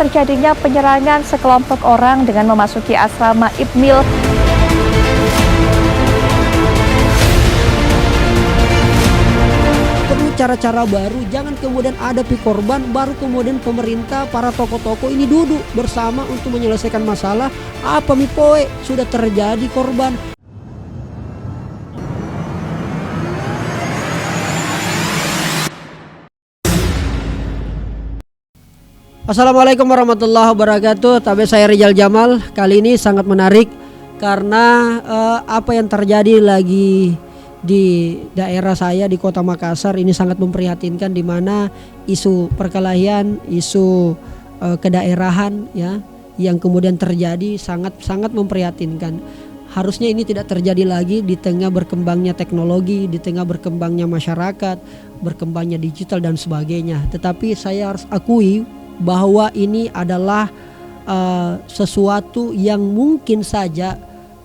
terjadinya penyerangan sekelompok orang dengan memasuki asrama Ibmil. Perlu cara-cara baru, jangan kemudian ada korban, baru kemudian pemerintah, para tokoh-tokoh ini duduk bersama untuk menyelesaikan masalah. Apa mipoe sudah terjadi korban. Assalamualaikum warahmatullahi wabarakatuh. Tapi saya Rizal Jamal. Kali ini sangat menarik karena apa yang terjadi lagi di daerah saya di Kota Makassar ini sangat memprihatinkan, di mana isu perkelahian, isu kedaerahan ya yang kemudian terjadi sangat memprihatinkan. Harusnya ini tidak terjadi lagi di tengah berkembangnya teknologi, di tengah berkembangnya masyarakat, berkembangnya digital dan sebagainya. Tetapi saya harus akui bahwa ini adalah sesuatu yang mungkin saja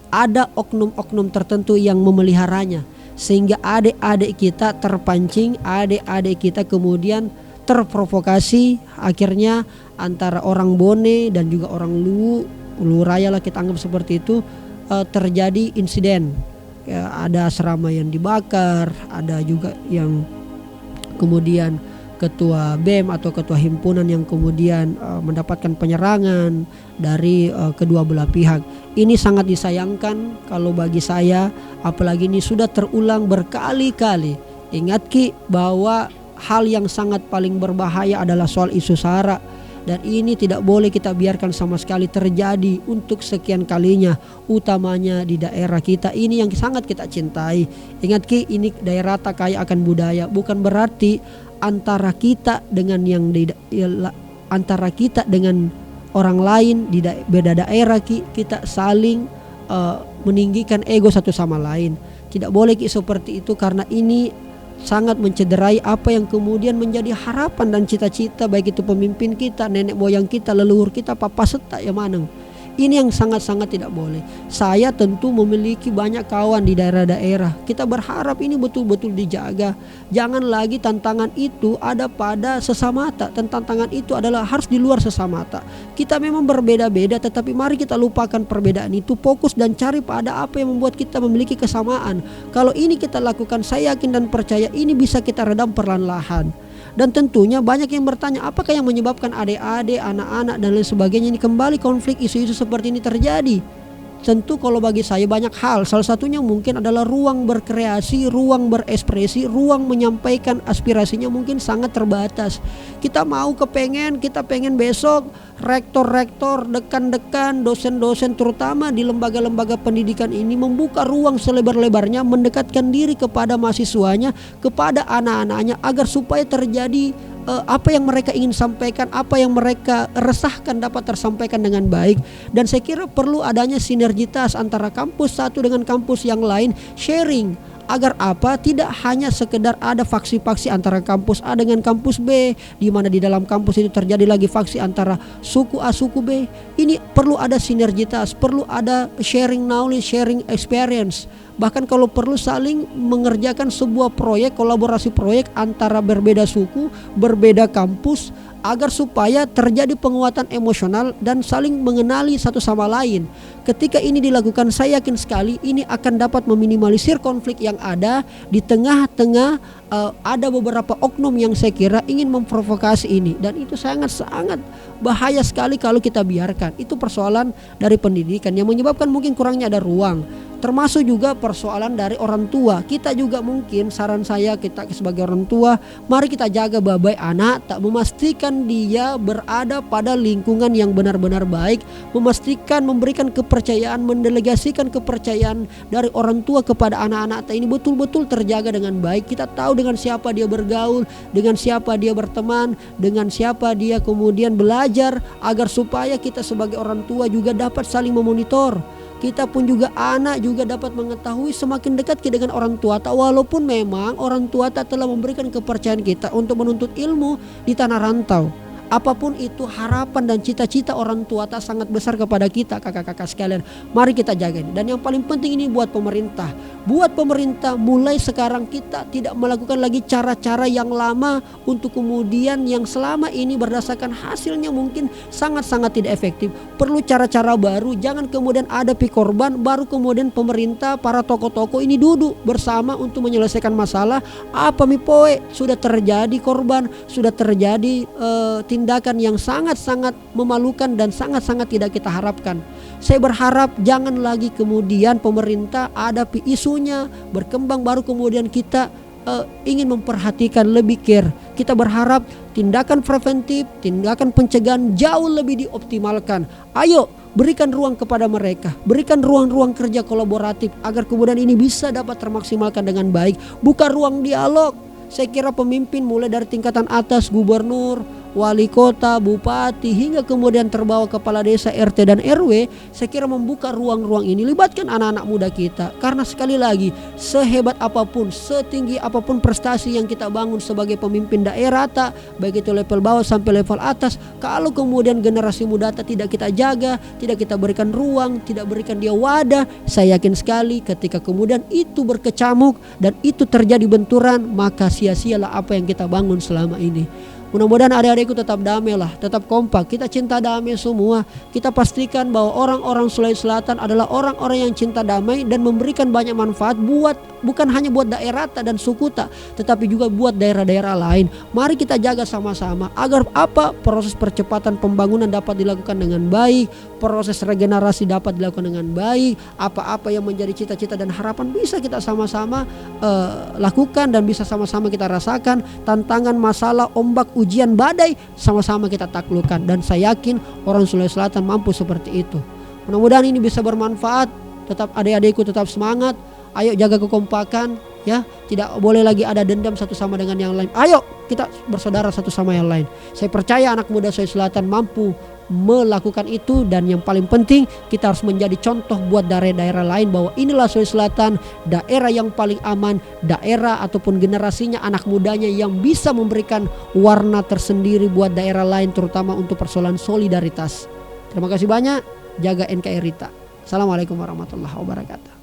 ada oknum-oknum tertentu yang memeliharanya, sehingga adik-adik kita terpancing, adik-adik kita kemudian terprovokasi, akhirnya antara orang Bone dan juga orang Luwu Raya lah kita anggap seperti itu, terjadi insiden ya, ada asrama yang dibakar, ada juga yang kemudian ketua BEM atau ketua himpunan yang kemudian mendapatkan penyerangan dari kedua belah pihak. Ini sangat disayangkan kalau bagi saya, apalagi ini sudah terulang berkali-kali. Ingat Ki bahwa hal yang sangat paling berbahaya adalah soal isu SARA, dan ini tidak boleh kita biarkan sama sekali terjadi untuk sekian kalinya, utamanya di daerah kita ini yang sangat kita cintai. Ingat Ki, ini daerah tak kaya akan budaya, bukan berarti antara kita dengan antara kita dengan orang lain di beda daerah kita saling meninggikan ego satu sama lain. Tidak boleh seperti itu, karena ini sangat mencederai apa yang kemudian menjadi harapan dan cita-cita baik itu pemimpin kita, nenek moyang kita, leluhur kita, papa serta yang maneng. Ini yang sangat-sangat tidak boleh. Saya tentu memiliki banyak kawan di daerah-daerah. Kita berharap ini betul-betul dijaga. Jangan lagi tantangan itu ada pada sesamata. Tantangan itu adalah harus di luar sesamata. Kita memang berbeda-beda, tetapi mari kita lupakan perbedaan itu, fokus dan cari pada apa yang membuat kita memiliki kesamaan. Kalau ini kita lakukan, saya yakin dan percaya ini bisa kita redam perlahan-lahan. Dan tentunya banyak yang bertanya, apakah yang menyebabkan adik-adik, anak-anak dan lain sebagainya ini kembali konflik isu-isu seperti ini terjadi? Tentu kalau bagi saya banyak hal. Salah satunya mungkin adalah ruang berkreasi, ruang berekspresi, ruang menyampaikan aspirasinya mungkin sangat terbatas. Kita pengen besok rektor-rektor, dekan-dekan, dosen-dosen terutama di lembaga-lembaga pendidikan ini membuka ruang selebar-lebarnya, mendekatkan diri kepada mahasiswanya, kepada anak-anaknya, agar supaya terjadi apa yang mereka ingin sampaikan, apa yang mereka resahkan dapat tersampaikan dengan baik. Dan saya kira perlu adanya sinergitas antara kampus satu dengan kampus yang lain, sharing. Agar apa? Tidak hanya sekedar ada faksi-faksi antara kampus A dengan kampus B, di mana di dalam kampus itu terjadi lagi faksi antara suku A, suku B. Ini perlu ada sinergitas, perlu ada sharing knowledge, sharing experience. Bahkan kalau perlu saling mengerjakan sebuah proyek, kolaborasi proyek antara berbeda suku, berbeda kampus, agar supaya terjadi penguatan emosional dan saling mengenali satu sama lain. Ketika ini dilakukan, saya yakin sekali ini akan dapat meminimalisir konflik yang ada di tengah-tengah ada beberapa oknum yang saya kira ingin memprovokasi ini, dan itu sangat-sangat bahaya sekali kalau kita biarkan. Itu persoalan dari pendidikan yang menyebabkan mungkin kurangnya ada ruang, termasuk juga persoalan dari orang tua. Kita juga mungkin, saran saya, kita sebagai orang tua, mari kita jaga baik-baik anak, tak memastikan dia berada pada lingkungan yang benar-benar baik, memastikan memberikan kepercayaan, mendelegasikan kepercayaan dari orang tua kepada anak-anak ini betul-betul terjaga dengan baik. Kita tahu dengan siapa dia bergaul, dengan siapa dia berteman, dengan siapa dia kemudian belajar, agar supaya kita sebagai orang tua juga dapat saling memonitor. Kita pun juga anak juga dapat mengetahui semakin dekat kita dengan orang tua, walaupun memang orang tua telah memberikan kepercayaan kita untuk menuntut ilmu di tanah rantau. Apapun itu harapan dan cita-cita orang tua tak sangat besar kepada kita kakak-kakak sekalian. Mari kita jaga ini. Dan yang paling penting ini buat pemerintah. Buat pemerintah mulai sekarang kita tidak melakukan lagi cara-cara yang lama untuk kemudian yang selama ini berdasarkan hasilnya mungkin sangat-sangat tidak efektif. Perlu cara-cara baru, jangan kemudian ada korban baru kemudian pemerintah, para tokoh-tokoh ini duduk bersama untuk menyelesaikan masalah. Apa mipoe sudah terjadi korban, sudah terjadi tindakan yang sangat-sangat memalukan dan sangat-sangat tidak kita harapkan. Saya berharap jangan lagi kemudian pemerintah ada isunya berkembang baru kemudian kita ingin memperhatikan lebih care. Kita berharap tindakan preventif, tindakan pencegahan jauh lebih dioptimalkan. Ayo berikan ruang kepada mereka, berikan ruang-ruang kerja kolaboratif agar kemudian ini bisa dapat termaksimalkan dengan baik. Buka ruang dialog. Saya kira pemimpin mulai dari tingkatan atas, gubernur, wali kota, bupati, hingga kemudian terbawa kepala desa, RT dan RW, saya kira membuka ruang-ruang ini, libatkan anak-anak muda kita. Karena sekali lagi, sehebat apapun, setinggi apapun prestasi yang kita bangun sebagai pemimpin daerah, baik itu level bawah sampai level atas, kalau kemudian generasi muda tidak kita jaga, tidak kita berikan ruang, tidak berikan dia wadah, saya yakin sekali ketika kemudian itu berkecamuk dan itu terjadi benturan, maka sia-sialah apa yang kita bangun selama ini. Mudah-mudahan adik-adikku tetap damai lah, tetap kompak. Kita cinta damai semua. Kita pastikan bahwa orang-orang Sulawesi Selatan adalah orang-orang yang cinta damai dan memberikan banyak manfaat bukan hanya buat daerah dan suku tetapi juga buat daerah-daerah lain. Mari kita jaga sama-sama agar proses percepatan pembangunan dapat dilakukan dengan baik, proses regenerasi dapat dilakukan dengan baik. Apa-apa yang menjadi cita-cita dan harapan bisa kita sama-sama lakukan dan bisa sama-sama kita rasakan. Tantangan, masalah, ombak, ujian, badai sama-sama kita taklukkan, dan saya yakin orang Sulawesi Selatan mampu seperti itu. Mudah-mudahan ini bisa bermanfaat. Tetap adik-adikku tetap semangat. Ayo jaga kekompakan ya. Tidak boleh lagi ada dendam satu sama dengan yang lain. Ayo kita bersaudara satu sama yang lain. Saya percaya anak muda Sulawesi Selatan mampu melakukan itu, dan yang paling penting kita harus menjadi contoh buat daerah-daerah lain bahwa inilah Sulawesi Selatan, daerah yang paling aman, daerah ataupun generasinya anak mudanya yang bisa memberikan warna tersendiri buat daerah lain, terutama untuk persoalan solidaritas. Terima kasih banyak, jaga NKRI Rita. Assalamualaikum warahmatullahi wabarakatuh.